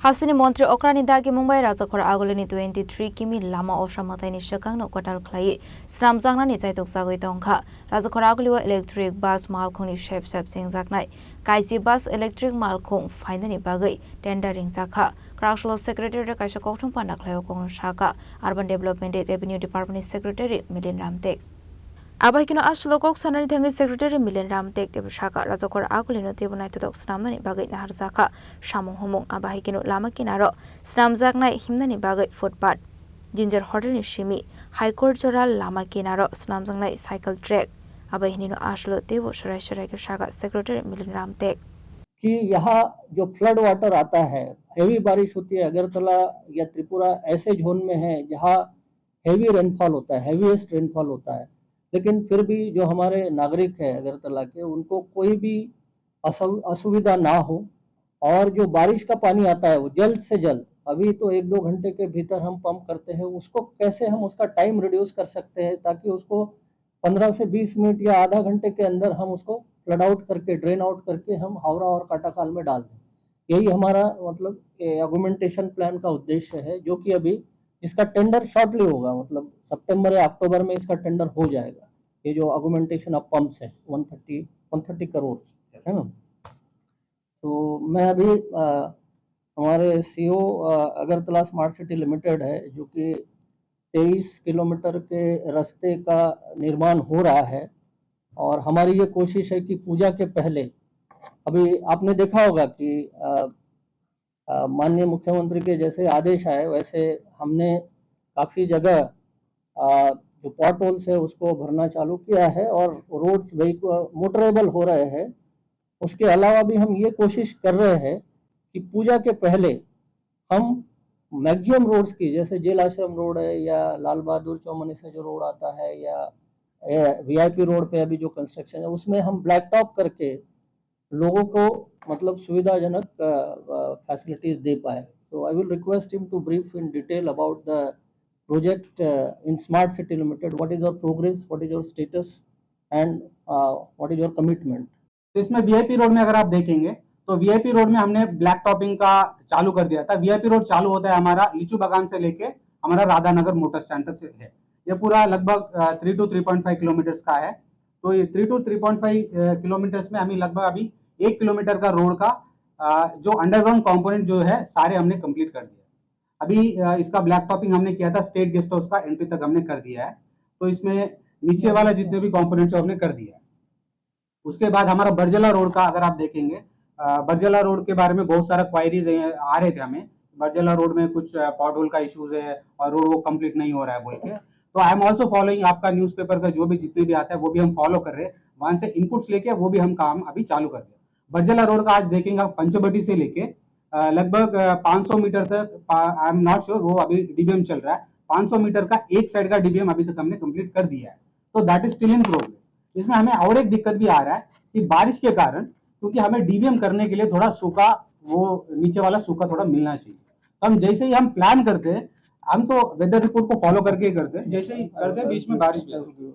Hasini Montri Okrani Dagi Mumbai Rajakor Agolini 23 Kimi Lama Oshamatani Shakang Kotal Clay, Slamzangani Zaitok Sagui Donka, Rajakor Agoliwa Electric Bus Malkoni Shep Sing Zaknai, Kaisi Bus Electric Malkong, Finally Bagay, Tendering Zaka, Krashlo Secretary Kashakotun Panaklayo Shaka, Urban Development Revenue Department Secretary Milin Ramtek. Abahikino Ashlokok Sanani Tangi Secretary Milin Ramtek de Shaka, Razakor Agolino Tibunai to Snamani Bagay Naharzaka, Shamong Homong Abahikino Lamakinaro, Snamzaknai Himnani Bagay Footpath, Ginger Hotel Shimi, High Court Joral Lamakinaro, Snamzangnai Cycle Track, Abahino Ashlo Devo Shara Shaka, Secretary Milin Ramtek. कि यहाँ जो flood water आता है, heavy बारिश होती है, अगरतला या त्रिपुरा ऐसे जोन में है जहाँ हेवी रेनफॉल होता है, हेवीएस्ट रेनफॉल होता है, लेकिन फिर भी जो हमारे नागरिक है अगरतला के, उनको कोई भी असुविधा ना हो और जो बारिश का पानी आता है वो जल्द से जल्द, अभी तो 1-2 घंटे के भीतर हम पंप करते हैं, उसको कैसे हम उसका टाइम रिड्यूस कर सकते हैं ताकि उसको 15 से 20 मिनट या आधा घंटे के अंदर हम उसको फ्लड आउट करके, ड्रेन आउट करके हम हावड़ा और काटाखाल में डाल दें। यही हमारा मतलब आर्गुमेंटेशन प्लान का उद्देश्य है, जो कि अभी जिसका टेंडर शॉर्टली होगा, मतलब सितंबर या अक्टूबर में इसका टेंडर हो जाएगा। ये जो आर्गुमेंटेशन ऑफ पंप्स है 130 करोड़ है ना। तो मैं अभी हमारे CO Agartala smart city limited है, जो कि 23 किलोमीटर के रास्ते का निर्माण हो रहा है और हमारी ये कोशिश है कि पूजा के पहले, अभी आपने देखा होगा कि माननीय मुख्यमंत्री के जैसे आदेश आए वैसे हमने काफ़ी जगह जो पॉट होल्स है उसको भरना चालू किया है और रोड्स मोटरेबल हो रहे हैं। उसके अलावा भी हम ये कोशिश कर रहे हैं कि पूजा के पहले हम मैक्सिमम रोड्स की, जैसे जेल आश्रम रोड है या लाल बहादुर चौमनी से जो रोड आता है या वीआईपी रोड पे अभी जो कंस्ट्रक्शन है उसमें हम ब्लैक टॉप करके लोगों को मतलब सुविधाजनक फैसिलिटीज दे पाए। So I will request him to brief in detail about the project in Smart City Limited. What is your progress, what is your status and what is your commitment? तो इसमें VIP road में अगर आप देखेंगे तो VIP road में हमने black topping का चालू कर दिया था। वीआईपी रोड चालू होता है हमारा लीचू बागान से लेके हमारा राधानगर मोटर स्टैंड तक है। ये पूरा लगभग 3 to 3.5 किलोमीटर्स का है। तो ये 3 to 3.5 किलोमीटर्स में हमें लगभग अभी 1 किलोमीटर का रोड का जो अंडरग्राउंड कंपोनेंट जो है सारे हमने कंप्लीट कर दिया। अभी इसका ब्लैक टॉपिंग हमने किया था, स्टेट गेस्ट हाउस का एंट्री तक हमने कर दिया है। तो इसमें नीचे वाला जितने भी कंपोनेंट्स हमने कर दिया है। उसके बाद हमारा बरजला रोड का अगर आप देखेंगे, बरजला रोड के बारे में बहुत सारा क्वायरीज आ रहे थे हमें। बरजला रोड में कुछ पॉट होल का इश्यूज है और रोड वो कंप्लीट नहीं हो रहा है बोल के। तो आई एम ऑल्सो फॉलोइंग आपका न्यूज़पेपर का जो भी जितने भी आता है वो भी हम फॉलो कर रहे हैं। वहां से इनपुट्स लेके वो भी हम काम अभी चालू कर दिया। बरजला रोड का आज देखेंगे पंचबटी से लेके लगभग 500 मीटर तक, आई एम नॉट श्योर, वो अभी डीबीएम चल रहा है। 500 मीटर का एक साइड का डीबीएम अभी तक हमने कंप्लीट कर दिया है। तो that is still in progress. इसमें हमें और एक दिक्कत भी आ रहा है कि बारिश के कारण, क्योंकि हमें डीबीएम करने के लिए थोड़ा सूखा, वो नीचे वाला सूखा थोड़ा मिलना चाहिए। तो हम जैसे ही हम प्लान करते हैं, हम तो वेदर रिपोर्ट को फॉलो करके ही करते हैं, जैसे ही करते हैं बीच में बारिश भी।